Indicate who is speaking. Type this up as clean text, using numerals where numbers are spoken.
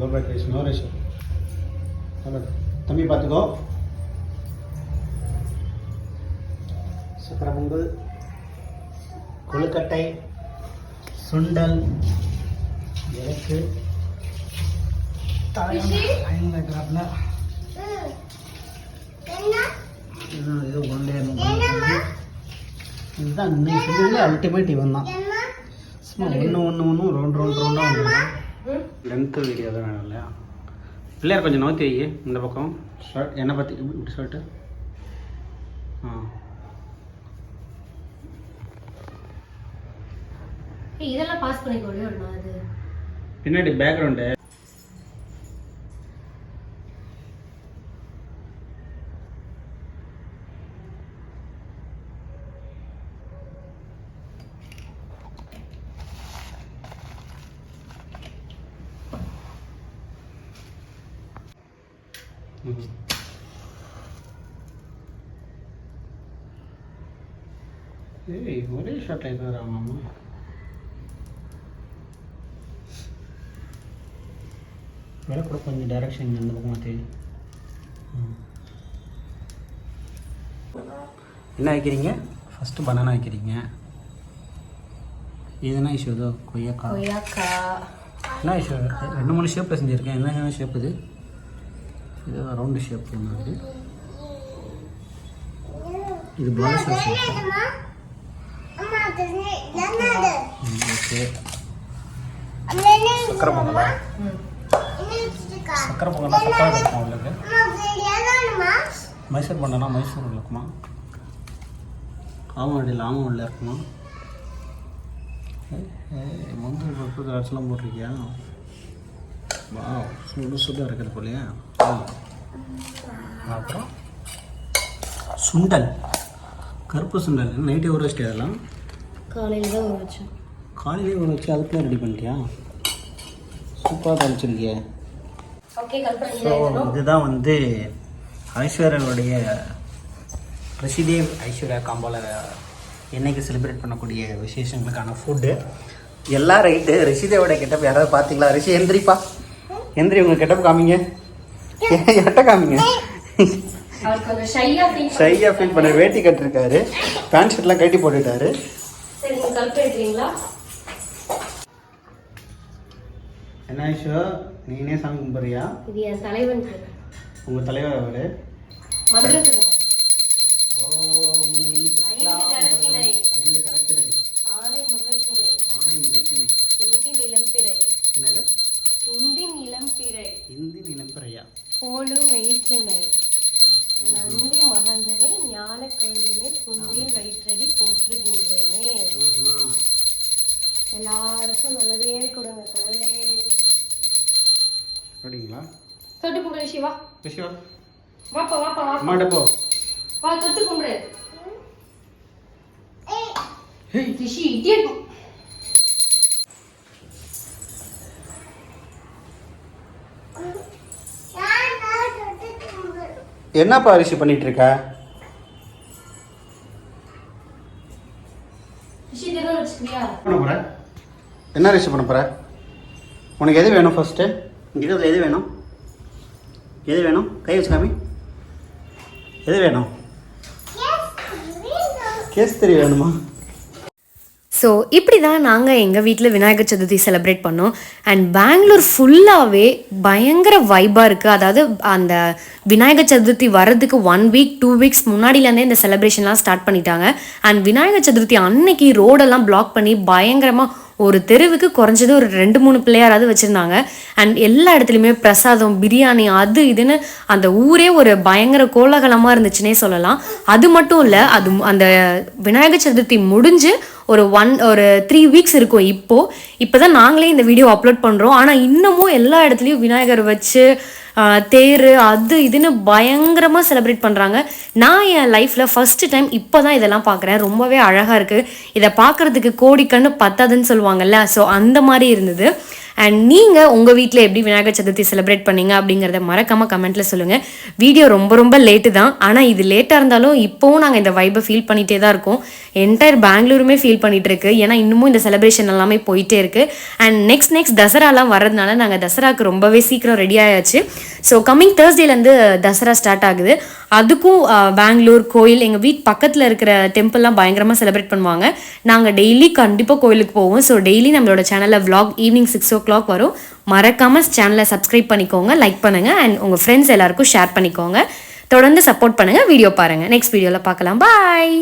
Speaker 1: Low back rice no rice தம்பி பார்த்துக்கோ. சக்கரை பொங்கல், கொழுக்கட்டை, சுண்டல், எனக்கு தாயங்கிறாப்புல இது ஒன்றே இதுதான் இன்னைக்கு செஞ்சதுல அல்டிமேட் இவன் தான். சும்மா ஒன்று ரவுண்டாக வந்துடும். லென்த்து வீடியோ தான் வேணும் இல்லையா? பிள்ளையார் கொஞ்சம் நோத்தி வை இந்த பக்கம். ஷர்ட் என்னை பற்றி இப்படி ஷர்ட்டு.
Speaker 2: இதெல்லாம் பாஸ் பண்ணிக்கோடி வரணும். அது
Speaker 1: பின்னாடி பேக்ரவுண்டு ஏய் ஒரே ஷர்ட்டில் இது வராமாம்மா. வேலை கூட கொஞ்சம் டைரக்ஷன் அந்த பக்கமாக தெரியும். என்ன வைக்கிறீங்க? ஃபஸ்ட்டு பனானா வைக்கிறீங்க. இது என்ன இஷ்யூ? இதோ கொய்யாக்கா. என்ன இஷ்யூ? 2-3 ஷேப்பில் செஞ்சுருக்கேன். என்ன ஷேப் இது? இது ரவுண்டு ஷேப் மாதிரி. இது பால் ஷேப். ஓகே. சக்கரை பொங்கலா? சக்கரை பொங்கல்னா சக்கரை இருக்குமா உங்களுக்கு? மைசூர் பண்ணனா மைசூர் இருக்குமா? ஆமாடியில் ஆமாம் இருக்குமா? முந்திரி பருப்பு திராட்சைலாம் போட்டிருக்கியா? வா சுடாக இருக்கிறது போலையா? அப்புறம் சுண்டல், கருப்பு சுண்டல். நைட்டே ஊற வச்சுட்டு அதெல்லாம்
Speaker 2: காலையில் தான் ஊற வச்சேன்.
Speaker 1: காலையிலே ஊற வச்சு அதுக்குள்ளே ரெடி பண்ணிட்டியா? சூப்பராக தளிச்சிருக்கிய. ஸோ இதுதான் வந்து ஐஸ்வர்யாவுடைய ரெசிதேவ் ஐஸ்வர்யா காம்போவில் என்னைக்கு செலிப்ரேட் பண்ணக்கூடிய விசேஷங்களுக்கான ஃபுட்டு எல்லாம் ரைட்டு. ரிஷிதேவோட கெட்டப் யாராவது பார்த்தீங்களா? ரிஷி எந்திரிப்பா, எந்திரி. உங்கள் கெட்டப் காமிங்க, எட்ட காமிங்க. ஷையாக ஃபீல் பண்ண. வேட்டி கட்டிருக்காரு, பேண்ட் ஷர்ட்லாம் கட்டி போட்டுட்டாரு. என்ன ஐஷோ, நீனே சாமி கும்பிட்றியா?
Speaker 2: இது என் தலைவன்.
Speaker 1: உங்கள் தலைவர் அவரு.
Speaker 2: நன்றி மகந்தனை ஞான குழந்தினை குந்தியில் வயிற்றடி போற்றுகின்றேனே. எல்லாருக்கும் நல்லதே கொடுங்க கடவுளே.
Speaker 1: அப்படிங்களா?
Speaker 2: தொட்டு கும்பிடு சிவா.
Speaker 1: சிவா
Speaker 2: வாப்பா வாப்பா வாப்பா.
Speaker 1: மாட்டப்போ
Speaker 2: வா தொட்டு கும்பிடு. ரிஷி இடியட்.
Speaker 1: என்னப்பா ரிஷி பண்ணிட்டு இருக்க? என்ன ரிஷி பண்ண போற? உனக்கு எது வேணும்? ஃபர்ஸ்ட்டு இதில் எது வேணும்? எது வேணும்? கை வச்சு காமி. எது வேணும்? கேசரி வேணுமா?
Speaker 3: ஸோ இப்படி தான் நாங்கள் எங்கள் வீட்டில் விநாயகர் சதுர்த்தி செலிப்ரேட் பண்ணோம். அண்ட் பெங்களூர் ஃபுல்லாகவே பயங்கர வைபாக இருக்குது. அதாவது அந்த விநாயகர் சதுர்த்தி வர்றதுக்கு 1 வீக் 2 வீக்ஸ் முன்னாடிலேருந்தே இந்த செலிப்ரேஷன்லாம் ஸ்டார்ட் பண்ணிட்டாங்க. அண்ட் விநாயகர் சதுர்த்தி அன்னைக்கு ரோடெல்லாம் பிளாக் பண்ணி பயங்கரமாக ஒரு தெருவுக்கு குறைஞ்சது ஒரு 2-3 பிள்ளையாராவது வச்சுருந்தாங்க. அண்ட் எல்லா இடத்துலையுமே பிரசாதம், பிரியாணி, அது இதுன்னு அந்த ஊரே ஒரு பயங்கர கோலாகலமாக இருந்துச்சுன்னே சொல்லலாம். அது மட்டும் இல்லை, அது அந்த விநாயகர் சதுர்த்தி முடிஞ்சு ஒரு 3 வீக்ஸ் இருக்கும். இப்போ தான் நாங்களே இந்த வீடியோ அப்லோட் பண்ணுறோம். ஆனால் இன்னமும் எல்லா இடத்துலையும் விநாயகர் வச்சு தேர் அது இதுன்னு பயங்கரமாக செலிப்ரேட் பண்ணுறாங்க. நான் என் லைஃப்பில் ஃபஸ்ட்டு டைம் இப்போ தான் இதெல்லாம் பார்க்குறேன். ரொம்பவே அழகாக இருக்குது. இதை பார்க்குறதுக்கு கோடி கண்ணு பத்தாதுன்னு சொல்லுவாங்கல்ல, ஸோ அந்த மாதிரி இருந்தது. அண்ட் நீங்கள் உங்கள் வீட்டில் எப்படி விநாயகர் சதுர்த்தி செலிப்ரேட் பண்ணீங்க அப்படிங்கிறத மறக்காமல் கமெண்ட்டில் சொல்லுங்கள். வீடியோ ரொம்ப ரொம்ப லேட்டு தான், ஆனால் இது லேட்டாக இருந்தாலும் இப்போவும் நாங்கள் இந்த வைபை ஃபீல் பண்ணிகிட்டே தான் இருக்கோம். என்டையர் பெங்களூருமே ஃபீல் பண்ணிகிட்டு இருக்கு. ஏன்னா இன்னமும் இந்த செலிப்ரேஷன் எல்லாமே போயிட்டே இருக்குது. அண்ட் நெக்ஸ்ட் தசராலாம் வரதுனால நாங்கள் தசராக்கு ரொம்பவே சீக்கிரம் ரெடி ஆயாச்சு. ஸோ கம்மிங் தேர்ஸ்டேலேருந்து தசரா ஸ்டார்ட் ஆகுது. அதுக்கும் பெங்களூர் கோயில் எங்கள் வீட்டு பக்கத்தில் இருக்கிற டெம்பிள்லாம் பயங்கரமாக செலிப்ரேட் பண்ணுவாங்க. நாங்கள் டெய்லி கண்டிப்பாக கோயிலுக்கு போவோம். ஸோ டெய்லி நம்மளோட சேனலில் vlog ஈவினிங் 6 o'clock வரும். மறக்காமல் சேனலை சப்ஸ்கிரைப் பண்ணிக்கோங்க, லைக் பண்ணுங்கள் அண்ட் உங்கள் ஃப்ரெண்ட்ஸ் எல்லாருக்கும் ஷேர் பண்ணிக்கோங்க. தொடர்ந்து சப்போர்ட் பண்ணுங்கள், வீடியோ பாருங்கள். நெக்ஸ்ட் வீடியோவில் பார்க்கலாம். பாய்.